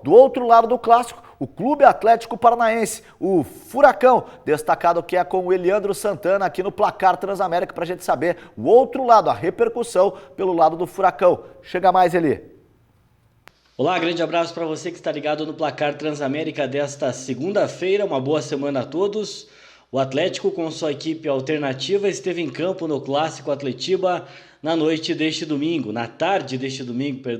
Do outro lado do clássico, o Clube Atlético Paranaense, o Furacão, destacado que é com o Eliandro Santana aqui no placar Transamérica para a gente saber o outro lado, a repercussão pelo lado do Furacão. Chega mais, Eli. Olá, grande abraço para você que está ligado no placar Transamérica desta segunda-feira, uma boa semana a todos. O Atlético, com sua equipe alternativa, esteve em campo no Clássico Atletiba na tarde deste domingo,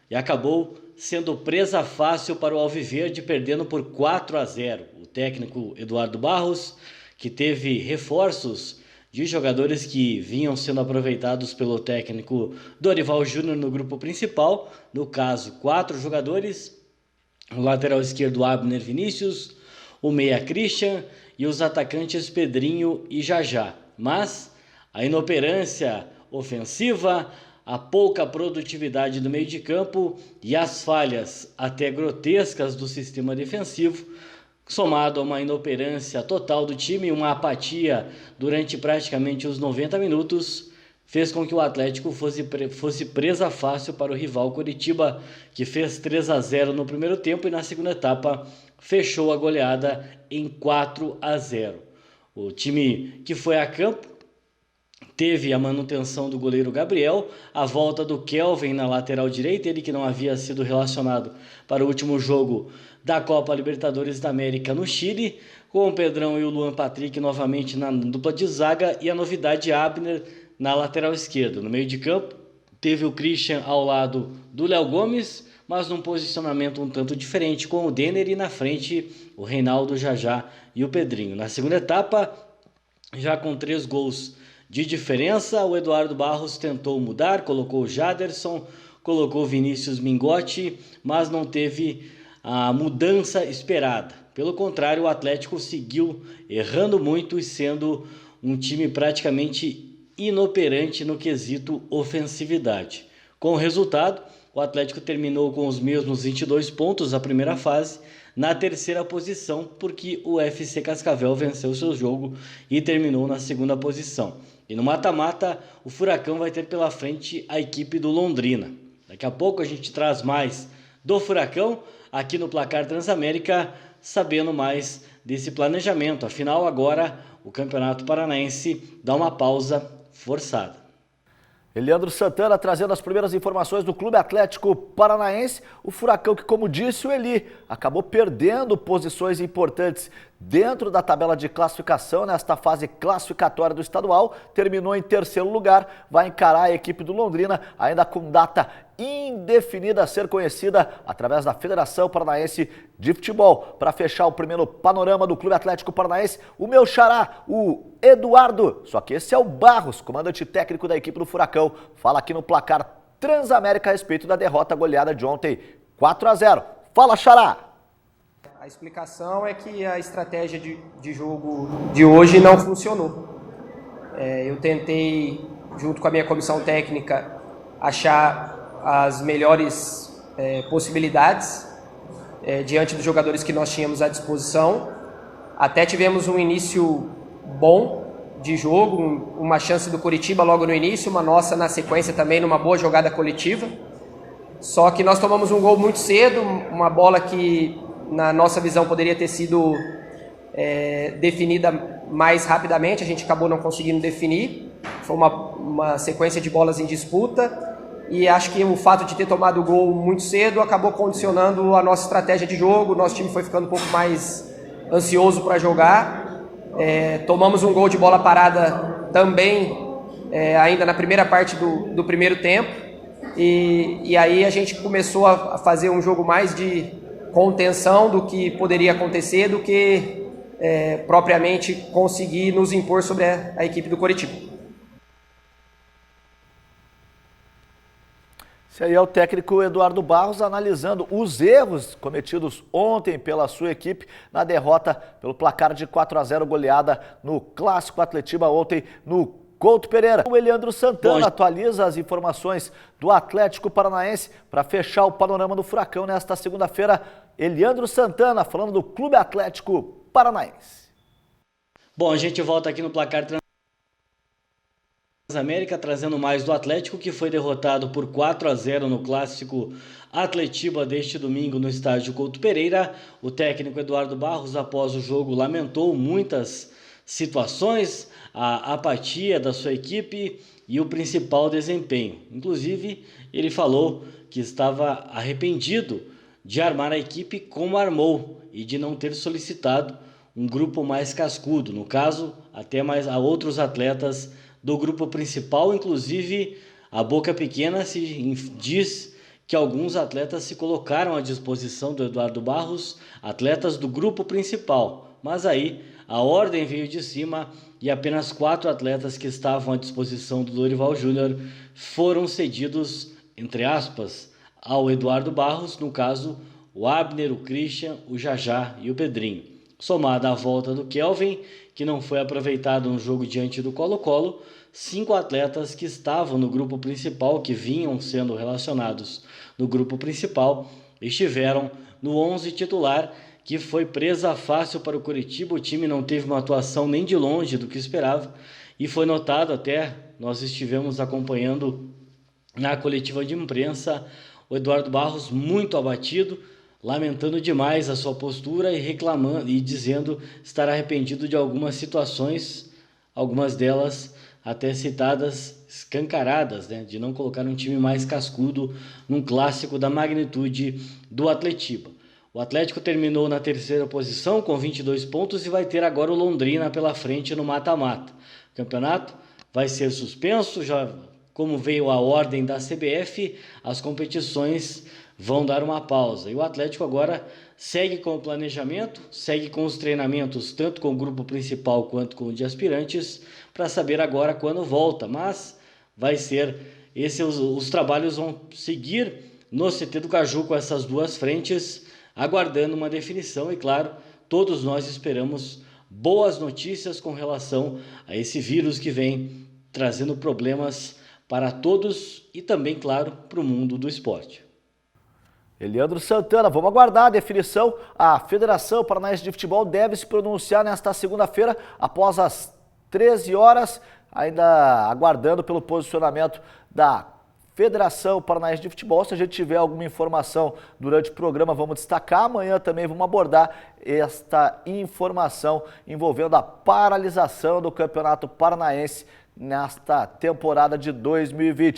e acabou sendo presa fácil para o Alviverde, perdendo por 4-0. O técnico Eduardo Barros, que teve reforços de jogadores que vinham sendo aproveitados pelo técnico Dorival Júnior no grupo principal, no caso 4 jogadores, o lateral esquerdo Abner Vinícius, o meia Christian e os atacantes Pedrinho e Jajá. Mas a inoperância ofensiva, a pouca produtividade do meio de campo e as falhas até grotescas do sistema defensivo, somado a uma inoperância total do time, uma apatia durante praticamente os 90 minutos, fez com que o Atlético fosse presa fácil para o rival Coritiba, que fez 3-0 no primeiro tempo e na segunda etapa fechou a goleada em 4-0. O time que foi a campo teve a manutenção do goleiro Gabriel, a volta do Kelvin na lateral direita, ele que não havia sido relacionado para o último jogo da Copa Libertadores da América no Chile, com o Pedrão e o Luan Patrick novamente na dupla de zaga e a novidade Abner na lateral esquerda. No meio de campo, teve o Christian ao lado do Léo Gomes, mas num posicionamento um tanto diferente, com o Denner e na frente o Reinaldo, Jajá e o Pedrinho. Na segunda etapa, já com 3 gols de diferença, o Eduardo Barros tentou mudar, colocou o Jaderson, colocou o Vinícius Mingotti, mas não teve a mudança esperada. Pelo contrário, o Atlético seguiu errando muito e sendo um time praticamente inoperante no quesito ofensividade. Com o resultado, o Atlético terminou com os mesmos 22 pontos na primeira fase, na terceira posição, porque o FC Cascavel venceu seu jogo e terminou na segunda posição. E no mata-mata, o Furacão vai ter pela frente a equipe do Londrina. Daqui a pouco a gente traz mais do Furacão aqui no Placar Transamérica, sabendo mais desse planejamento. Afinal, agora o Campeonato Paranaense dá uma pausa forçada. Eliandro Santana trazendo as primeiras informações do Clube Atlético Paranaense. O Furacão que, como disse o Eli, acabou perdendo posições importantes dentro da tabela de classificação nesta fase classificatória do estadual. Terminou em terceiro lugar, vai encarar a equipe do Londrina, ainda com data indefinida a ser conhecida através da Federação Paranaense de Futebol. Para fechar o primeiro panorama do Clube Atlético Paranaense, o meu xará, o Eduardo, só que esse é o Barros, comandante técnico da equipe do Furacão, fala aqui no placar Transamérica a respeito da derrota goleada de ontem, 4-0. Fala, xará! A explicação é que a estratégia de jogo de hoje não funcionou. Eu tentei, junto com a minha comissão técnica, achar as melhores possibilidades diante dos jogadores que nós tínhamos à disposição. Até tivemos um início bom de jogo, uma chance do Coritiba logo no início, uma nossa na sequência também numa boa jogada coletiva. Só que nós tomamos um gol muito cedo, uma bola que na nossa visão poderia ter sido definida mais rapidamente, a gente acabou não conseguindo definir. Foi uma sequência de bolas em disputa. E acho que o fato de ter tomado o gol muito cedo acabou condicionando a nossa estratégia de jogo. Nosso time foi ficando um pouco mais ansioso para jogar. Tomamos um gol de bola parada também, ainda na primeira parte do primeiro tempo. E aí a gente começou a fazer um jogo mais de contenção do que poderia acontecer, do que propriamente conseguir nos impor sobre a equipe do Coritiba. Esse aí é o técnico Eduardo Barros analisando os erros cometidos ontem pela sua equipe na derrota pelo placar de 4-0 goleada no Clássico Atletiba ontem no Couto Pereira. O Eliandro Santana atualiza as informações do Atlético Paranaense para fechar o panorama do Furacão nesta segunda-feira. Eliandro Santana falando do Clube Atlético Paranaense. Bom, a gente volta aqui no placar América, trazendo mais do Atlético, que foi derrotado por 4-0 no clássico Atletiba deste domingo no estádio Couto Pereira. O técnico Eduardo Barros, após o jogo, lamentou muitas situações, a apatia da sua equipe e o principal desempenho. Inclusive, ele falou que estava arrependido de armar a equipe como armou e de não ter solicitado um grupo mais cascudo, no caso, até mais a outros atletas do grupo principal. Inclusive, a Boca Pequena se diz que alguns atletas se colocaram à disposição do Eduardo Barros, atletas do grupo principal, mas aí a ordem veio de cima e apenas 4 atletas que estavam à disposição do Dorival Júnior foram cedidos, entre aspas, ao Eduardo Barros, no caso, o Abner, o Christian, o Jajá e o Pedrinho. Somada à volta do Kelvin, que não foi aproveitado no jogo diante do Colo-Colo, 5 atletas que estavam no grupo principal, que vinham sendo relacionados no grupo principal, estiveram no 11 titular, que foi presa fácil para o Curitiba. O time não teve uma atuação nem de longe do que esperava, e foi notado até, nós estivemos acompanhando na coletiva de imprensa, o Eduardo Barros muito abatido, lamentando demais a sua postura e reclamando e dizendo estar arrependido de algumas situações, algumas delas até citadas escancaradas, né, de não colocar um time mais cascudo num clássico da magnitude do Atletiba. O Atlético terminou na 3ª posição com 22 pontos e vai ter agora o Londrina pela frente no mata-mata. O campeonato vai ser suspenso, já como veio a ordem da CBF, as competições vão dar uma pausa. E o Atlético agora segue com o planejamento, segue com os treinamentos, tanto com o grupo principal quanto com o de aspirantes, para saber agora quando volta. Mas vai ser, os trabalhos vão seguir no CT do Caju com essas duas frentes, aguardando uma definição. E claro, todos nós esperamos boas notícias com relação a esse vírus que vem trazendo problemas para todos e também, claro, para o mundo do esporte. Eliandro Santana, vamos aguardar a definição. A Federação Paranaense de Futebol deve se pronunciar nesta segunda-feira, após as 13 horas, ainda aguardando pelo posicionamento da Federação Paranaense de Futebol. Se a gente tiver alguma informação durante o programa, vamos destacar. Amanhã também vamos abordar esta informação envolvendo a paralisação do Campeonato Paranaense nesta temporada de 2020.